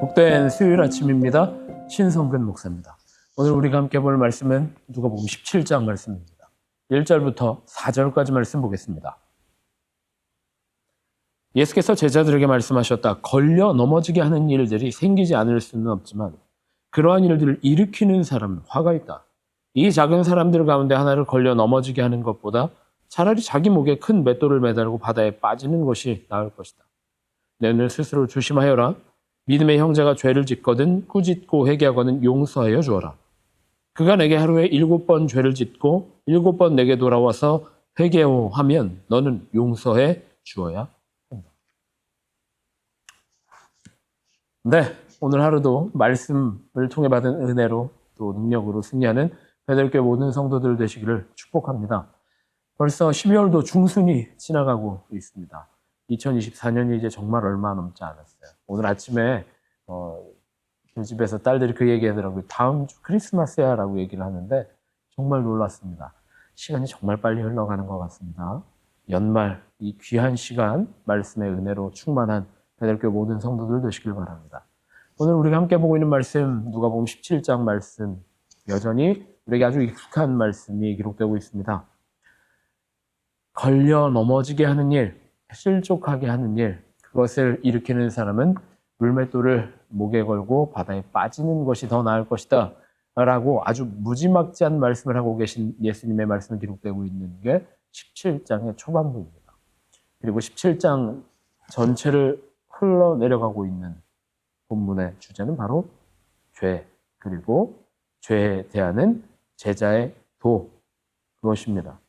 복된 수요일 아침입니다. 신성근 목사입니다. 오늘 우리가 함께 볼 말씀은 누가복음 17장 말씀입니다. 1절부터 4절까지 말씀 보겠습니다. 예수께서 제자들에게 말씀하셨다. 걸려 넘어지게 하는 일들이 생기지 않을 수는 없지만 그러한 일들을 일으키는 사람은 화가 있다. 이 작은 사람들 가운데 하나를 걸려 넘어지게 하는 것보다 차라리 자기 목에 큰 맷돌을 매달고 바다에 빠지는 것이 나을 것이다. 내 눈을 스스로 조심하여라. 믿음의 형제가 죄를 짓거든 꾸짖고 회개하거든 용서하여 주어라. 그가 내게 하루에 7번 죄를 짓고 7번 내게 돌아와서 회개하오 하면 너는 용서해 주어야 한다. 네, 오늘 하루도 말씀을 통해 받은 은혜로 또 능력으로 승리하는 베델교회 모든 성도들 되시기를 축복합니다. 벌써 12월도 중순이 지나가고 있습니다. 2024년이 이제 정말 얼마 남지 않았어요. 오늘 아침에 그 집에서 딸들이 그 얘기하더라고요. 다음 주 크리스마스야 라고 얘기를 하는데 정말 놀랐습니다. 시간이 정말 빨리 흘러가는 것 같습니다. 연말 이 귀한 시간 말씀의 은혜로 충만한 베델교회 모든 성도들 되시길 바랍니다. 오늘 우리가 함께 보고 있는 말씀 누가복음 17장 말씀 여전히 우리에게 아주 익숙한 말씀이 기록되고 있습니다. 걸려 넘어지게 하는 일, 실족하게 하는 일, 그것을 일으키는 사람은 물맷돌을 목에 걸고 바다에 빠지는 것이 더 나을 것이다 라고 아주 무지막지한 말씀을 하고 계신 예수님의 말씀이 기록되고 있는 게 17장의 초반부입니다. 그리고 17장 전체를 흘러내려가고 있는 본문의 주제는 바로 죄, 그리고 죄에 대하는 제자의 도, 그것입니다.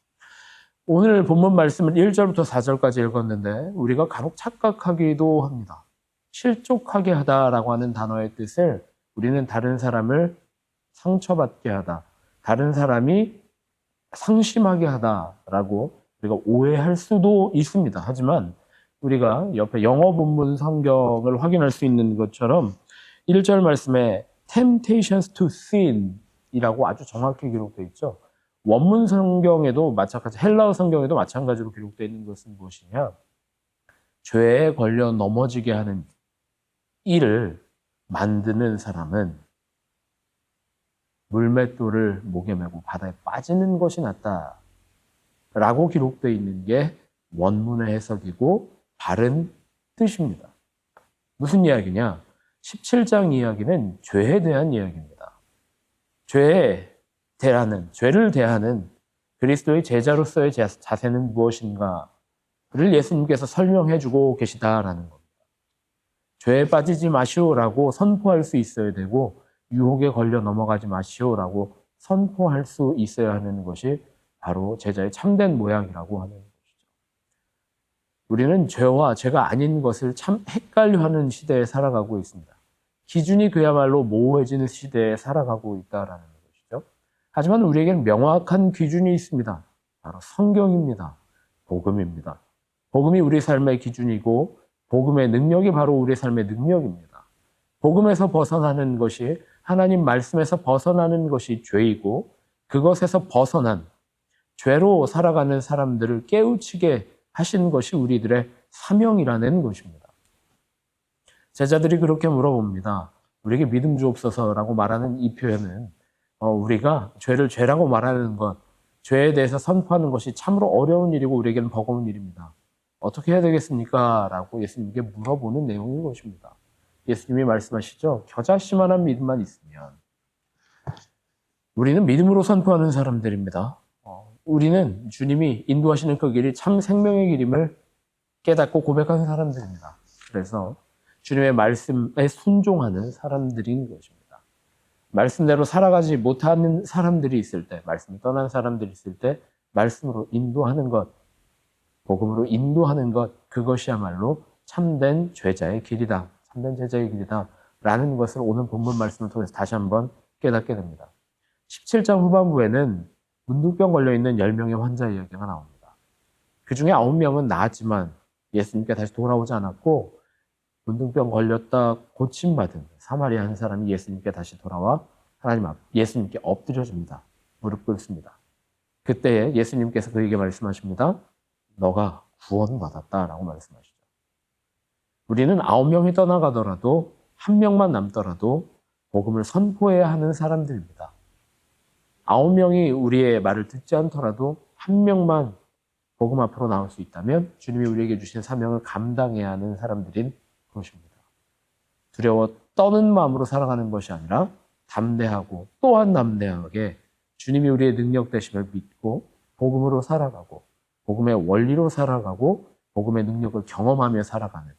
오늘 본문 말씀을 1절부터 4절까지 읽었는데 우리가 간혹 착각하기도 합니다. 실족하게 하다라고 하는 단어의 뜻을 우리는 다른 사람을 상처받게 하다, 다른 사람이 상심하게 하다라고 우리가 오해할 수도 있습니다. 하지만 우리가 옆에 영어 본문 성경을 확인할 수 있는 것처럼 1절 말씀에 temptations to sin 이라고 아주 정확히 기록되어 있죠. 원문 성경에도 마찬가지, 헬라어 성경에도 마찬가지로 기록되어 있는 것은 무엇이냐? 죄에 걸려 넘어지게 하는 일을 만드는 사람은 물맷돌을 목에 메고 바다에 빠지는 것이 낫다 라고 기록되어 있는 게 원문의 해석이고 바른 뜻입니다. 무슨 이야기냐? 17장 이야기는 죄에 대한 이야기입니다. 죄를 대하는 그리스도의 제자로서의 자세는 무엇인가를 예수님께서 설명해 주고 계시다라는 겁니다. 죄에 빠지지 마시오라고 선포할 수 있어야 되고 유혹에 걸려 넘어가지 마시오라고 선포할 수 있어야 하는 것이 바로 제자의 참된 모양이라고 하는 것이죠. 우리는 죄와 죄가 아닌 것을 참 헷갈려하는 시대에 살아가고 있습니다. 기준이 그야말로 모호해지는 시대에 살아가고 있다라는 것이죠. 하지만 우리에게는 명확한 기준이 있습니다. 바로 성경입니다. 복음입니다. 복음이 우리 삶의 기준이고 복음의 능력이 바로 우리 삶의 능력입니다. 복음에서 벗어나는 것이 하나님 말씀에서 벗어나는 것이 죄이고 그것에서 벗어난 죄로 살아가는 사람들을 깨우치게 하신 것이 우리들의 사명이라는 것입니다. 제자들이 그렇게 물어봅니다. 우리에게 믿음 주옵소서라고 말하는 이 표현은 우리가 죄를 죄라고 말하는 것, 죄에 대해서 선포하는 것이 참으로 어려운 일이고 우리에게는 버거운 일입니다. 어떻게 해야 되겠습니까? 라고 예수님께 물어보는 내용인 것입니다. 예수님이 말씀하시죠. 겨자씨만한 믿음만 있으면 우리는 믿음으로 선포하는 사람들입니다. 우리는 주님이 인도하시는 그 길이 참 생명의 길임을 깨닫고 고백하는 사람들입니다. 그래서 주님의 말씀에 순종하는 사람들인 것입니다. 말씀대로 살아가지 못하는 사람들이 있을 때, 말씀을 떠난 사람들이 있을 때 말씀으로 인도하는 것, 복음으로 인도하는 것, 그것이야말로 참된 제자의 길이다. 참된 제자의 길이다. 라는 것을 오늘 본문 말씀을 통해서 다시 한번 깨닫게 됩니다. 17장 후반부에는 문둥병 걸려있는 10명의 환자 이야기가 나옵니다. 그 중에 9명은 나았지만 예수님께 다시 돌아오지 않았고 문둥병 걸렸다 고침받은 사마리아 한 사람이 예수님께 다시 돌아와 하나님 앞 예수님께 엎드려줍니다. 무릎 꿇습니다. 그때에 예수님께서 그에게 말씀하십니다. 너가 구원받았다라고 말씀하시죠. 우리는 9명이 떠나가더라도 한 명만 남더라도 복음을 선포해야 하는 사람들입니다. 9명이 우리의 말을 듣지 않더라도 한 명만 복음 앞으로 나올 수 있다면 주님이 우리에게 주신 사명을 감당해야 하는 사람들인 것입니다. 두려워 떠는 마음으로 살아가는 것이 아니라 담대하고 또한 담대하게 주님이 우리의 능력 되심을 믿고 복음으로 살아가고 복음의 원리로 살아가고 복음의 능력을 경험하며 살아가는,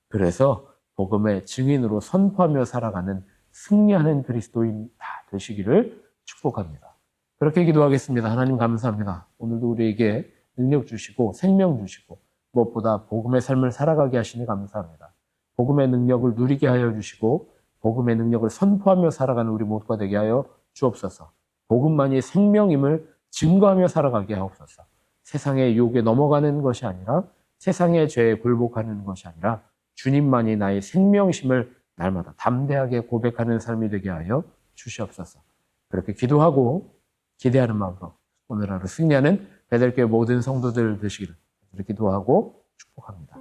그래서 복음의 증인으로 선포하며 살아가는 승리하는 그리스도인 다 되시기를 축복합니다. 그렇게 기도하겠습니다. 하나님 감사합니다. 오늘도 우리에게 능력 주시고 생명 주시고 무엇보다 복음의 삶을 살아가게 하시니 감사합니다. 복음의 능력을 누리게 하여 주시고 복음의 능력을 선포하며 살아가는 우리 모두가 되게 하여 주옵소서. 복음만이 생명임을 증거하며 살아가게 하옵소서. 세상의 유혹에 넘어가는 것이 아니라 세상의 죄에 굴복하는 것이 아니라 주님만이 나의 생명심을 날마다 담대하게 고백하는 삶이 되게 하여 주시옵소서. 그렇게 기도하고 기대하는 마음으로 오늘 하루 승리하는 베델교회 모든 성도들 되시기를 기도하고 축복합니다.